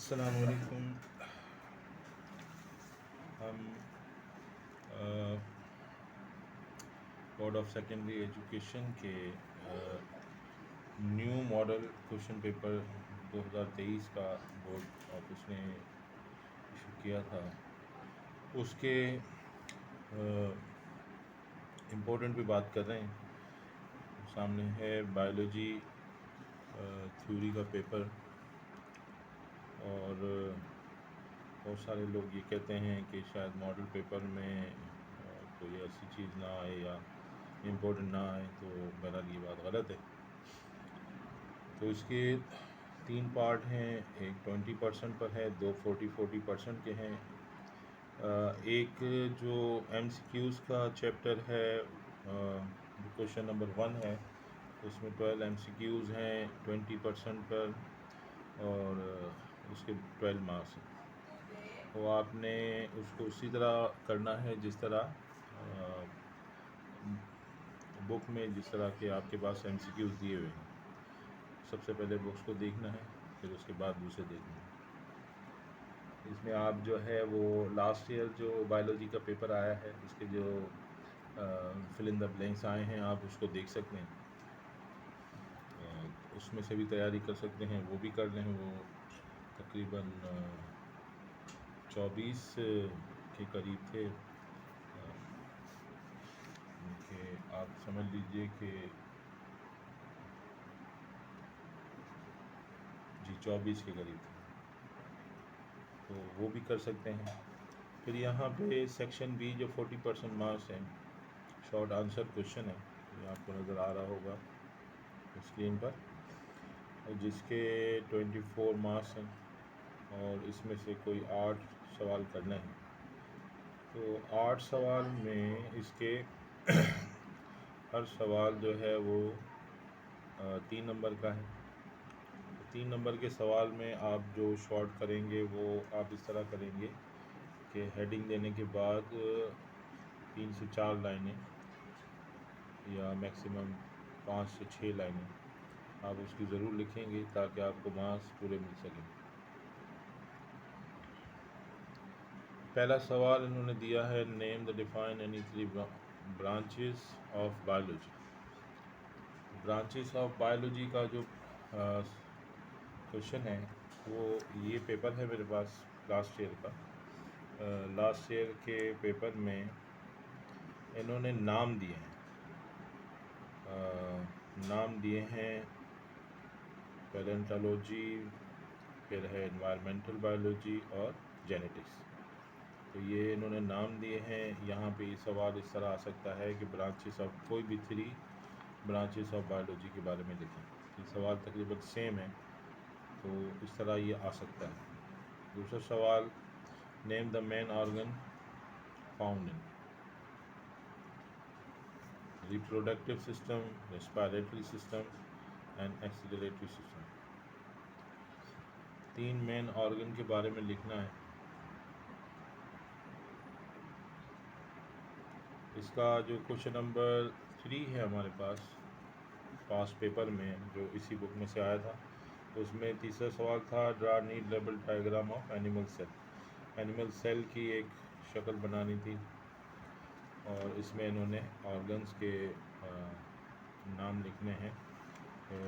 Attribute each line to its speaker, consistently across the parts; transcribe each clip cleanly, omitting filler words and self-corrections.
Speaker 1: अस्सलामुअलैकुम। हम board of secondary education के न्यू मॉडल क्वेश्चन पेपर 2023 का बोर्ड ऑफिस ने इशू किया था, उसके इम्पोर्टेंट भी बात कर रहे हैं। सामने है बायोलॉजी थ्योरी का पेपर, और बहुत सारे लोग ये कहते हैं कि शायद मॉडल पेपर में कोई ऐसी चीज़ ना आए या इम्पोर्टेंट ना आए, तो बहरहाल ये बात गलत है। तो इसके 3 पार्ट हैं, एक 20% पर है, दो 40% के हैं। एक जो MCQs का चैप्टर है, क्वेश्चन नंबर 1 है, उसमें 12 MCQs हैं 20% पर, और उसके 12 मार्क्स हैं। तो आपने उसको उसी तरह करना है जिस तरह बुक में, जिस तरह के आपके पास MCQs दिए हुए हैं। सबसे पहले बुक्स को देखना है, फिर उसके बाद दूसरे देखना है। इसमें आप जो है वो लास्ट ईयर जो बायोलॉजी का पेपर आया है, उसके जो फिल इन द ब्लैंक्स आए हैं, आप उसको देख सकते हैं। उसमें से भी तैयारी कर सकते हैं, वो भी कर लें। वो तकरीबन 24 के करीब थे। उनके आप समझ लीजिए कि जी 24 के करीब थे, तो वो भी कर सकते हैं। फिर यहाँ पे सेक्शन बी जो 40% मार्क्स हैं, शॉर्ट आंसर क्वेश्चन है, ये आपको नज़र आ रहा होगा स्क्रीन पर, जिसके 24 मार्क्स हैं, और इसमें से कोई 8 सवाल करना है। तो 8 सवाल में इसके हर सवाल जो है वो 3 नंबर का है। 3 नंबर के सवाल में आप जो शॉर्ट करेंगे वो आप इस तरह करेंगे कि हेडिंग देने के बाद 3 से 4 लाइनें या मैक्सिमम 5 से 6 लाइनें आप उसकी ज़रूर लिखेंगे, ताकि आपको मार्क्स पूरे मिल सकें। पहला सवाल इन्होंने दिया है, name the define any 3 branches of biology. Branches of biology का जो क्वेश्चन है, वो ये पेपर है मेरे पास लास्ट ईयर का। लास्ट ईयर के पेपर में इन्होंने नाम दिए हैं, पैलेंटोलॉजी, फिर है एनवायरमेंटल बायोलॉजी और जेनेटिक्स। तो ये इन्होंने नाम दिए हैं। यहाँ पे सवाल इस तरह आ सकता है कि ब्रांचेस ऑफ कोई भी 3 ब्रांचेस ऑफ बायोलॉजी के बारे में लिखें। ये सवाल तकरीबन सेम है, तो इस तरह ये आ सकता है। दूसरा सवाल, name the main organ found in reproductive system, respiratory system and excretory system. 3 main organ के बारे में लिखना है। इसका जो क्वेश्चन नंबर 3 है हमारे पास पेपर में, जो इसी बुक में से आया था, उसमें तीसरा सवाल था, draw neat label diagram of animal cell. Animal cell की एक शक्ल बनानी थी, और इसमें इन्होंने ऑर्गन्स के नाम लिखने हैं।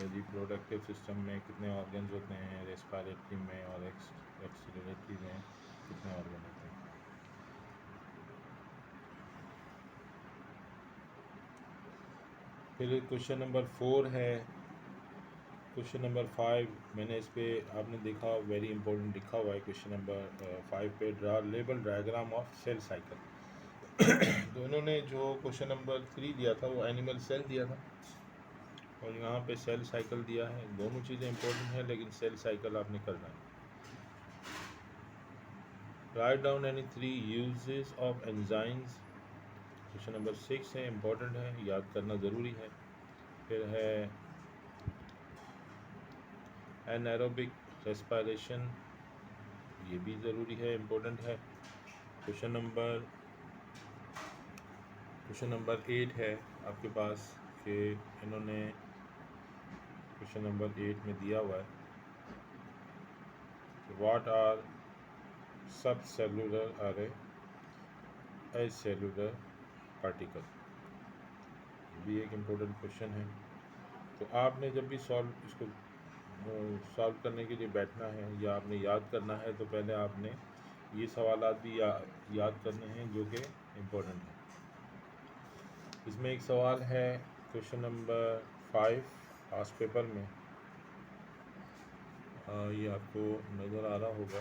Speaker 1: रिप्रोडक्टिव सिस्टम में कितने ऑर्गन्स होते हैं, रेस्पिरेटरी में और एक्सीलरेटरी में कितने ऑर्गन होते हैं। फिर क्वेश्चन नंबर 4 है। क्वेश्चन नंबर 5 मैंने इस पर आपने देखा वेरी इंपॉर्टेंट लिखा हुआ है। क्वेश्चन नंबर 5 पे draw label diagram of cell cycle. तो इन्होंने जो क्वेश्चन नंबर 3 दिया था वो एनिमल सेल दिया था, और यहाँ पे सेल साइकिल दिया है। दोनों चीज़ें इंपॉर्टेंट हैं, लेकिन सेल साइकिल आपने करना है। Write down any 3 uses of enzymes. Question number 6 है, इम्पोर्टेंट है, याद करना ज़रूरी है। फिर है एनारोबिक रेस्पिरेशन, ये भी ज़रूरी है, इम्पोर्टेंट है। क्वेश्चन नंबर 8 है आपके पास, कि इन्होंने क्वेश्चन नंबर 8 में दिया हुआ है व्हाट आर सब सेलुलर अरे एज सेलुलर पार्टिकल, भी एक इम्पोर्टेंट क्वेश्चन है। तो आपने जब भी इसको सॉल्व करने के लिए बैठना है या आपने याद करना है तो पहले आपने ये सवालात भी याद करने हैं जो कि इम्पोर्टेंट है। इसमें एक सवाल है क्वेश्चन नंबर 5 पास पेपर में, ये आपको नज़र आ रहा होगा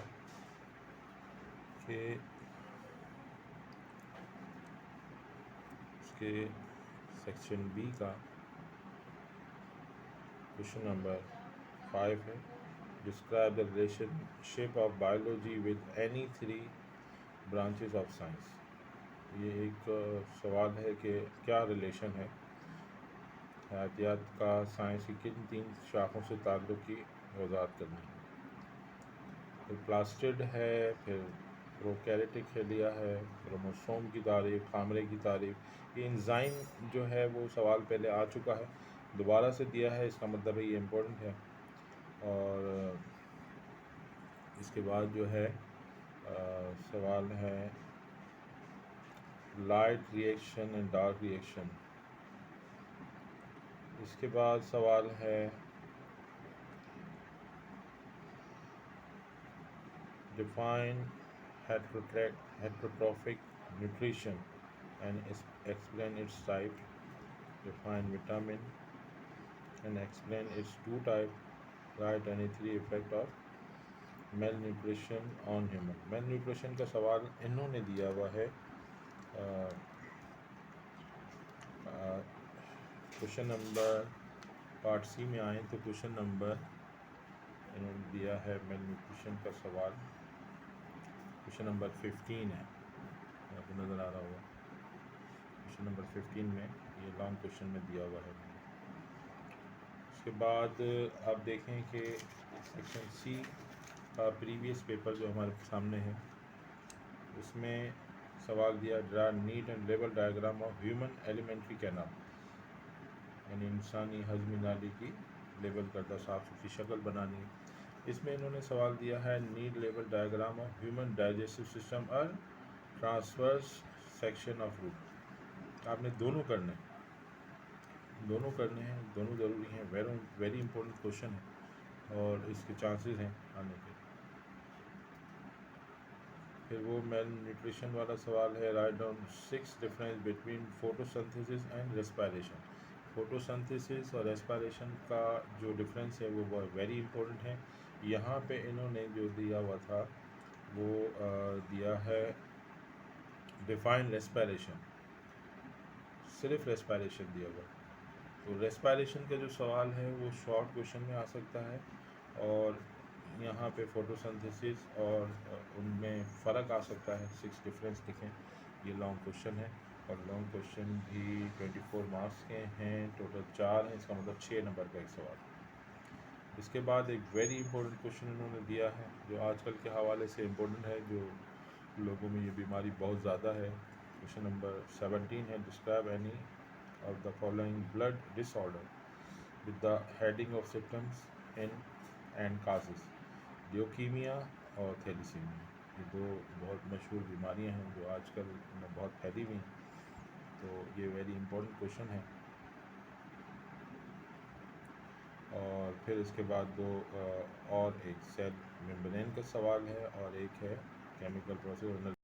Speaker 1: कि इसके सेक्शन बी का क्वेश्चन नंबर 5 है, describe the relationship of biology with any 3 branches of science. ये एक सवाल है कि क्या रिलेशन है हयातियात का साइंस की किन 3 शाखों से ताल्लुक़ की वजाहत करनी है। फिर प्लास्टिड है, फिर प्रोकैरियोटिक हेलिया है, क्रोमोसोम की तारीफ, खामरे की तारीफ। ये एंजाइम जो है वो सवाल पहले आ चुका है, दोबारा से दिया है, इसका मतलब है ये इम्पोर्टेंट है। और इसके बाद जो है सवाल है light reaction and dark reaction. इसके बाद सवाल है define heterotrophic nutrition and explain its type, define vitamin and explain its 2 type, write any 3 effect of malnutrition on human। malnutrition का सवाल इन्होंने दिया हुआ है क्वेश्चन नंबर पार्ट सी में आए तो क्वेश्चन नंबर इन्होंने दिया है malnutrition का सवाल, क्वेश्चन नंबर 15 है, आपको नज़र आ रहा होगा। क्वेश्चन नंबर 15 में ये लॉन्ग क्वेश्चन में दिया हुआ है। उसके बाद आप देखें कि सेक्शन सी का प्रीवियस पेपर जो हमारे सामने है उसमें सवाल दिया draw neat and level diagram of human alimentary canal, यानी इंसानी हजमी नाली की लेवल करता साफ सुथरी शक्ल बनानी है। इसमें इन्होंने सवाल दिया है need level diagram of human digestive system और ट्रांसवर्स सेक्शन ऑफ रूट। आपने दोनों करने हैं, दोनों ज़रूरी हैं, वेरी इंपॉर्टेंट क्वेश्चन है और इसके चांसेस हैं आने के। फिर वो मेल न्यूट्रिशन वाला सवाल है write down 6 difference between photosynthesis and respiration. Photosynthesis और रेस्पिरेशन का जो डिफरेंस है वो वेरी इंपॉर्टेंट है। यहाँ पे इन्होंने जो दिया हुआ था वो दिया है डिफाइन रेस्पिरेशन, सिर्फ रेस्पिरेशन दिया हुआ। तो रेस्पिरेशन का जो सवाल है वो शॉर्ट क्वेश्चन में आ सकता है और यहाँ पे फोटोसिंथेसिस और उनमें फ़र्क आ सकता है, 6 डिफरेंस लिखें। ये लॉन्ग क्वेश्चन है और लॉन्ग क्वेश्चन भी 24 मार्क्स के हैं, टोटल 4 हैं, इसका मतलब 6 नंबर का एक सवाल। इसके बाद एक वेरी इंपॉर्टेंट क्वेश्चन इन्होंने दिया है जो आजकल के हवाले से इम्पोर्टेंट है, जो लोगों में ये बीमारी बहुत ज़्यादा है। क्वेश्चन नंबर 17 है describe any of the following blood disorder with the heading of symptoms and causes, leukaemia और थैलीसीमिया। ये दो बहुत मशहूर बीमारियां हैं जो आजकल में बहुत फैली हुई हैं, तो ये वेरी इंपॉर्टेंट क्वेश्चन है। और फिर इसके बाद दो और एक सेल मेम्ब्रेन का सवाल है और एक है केमिकल प्रोसेस।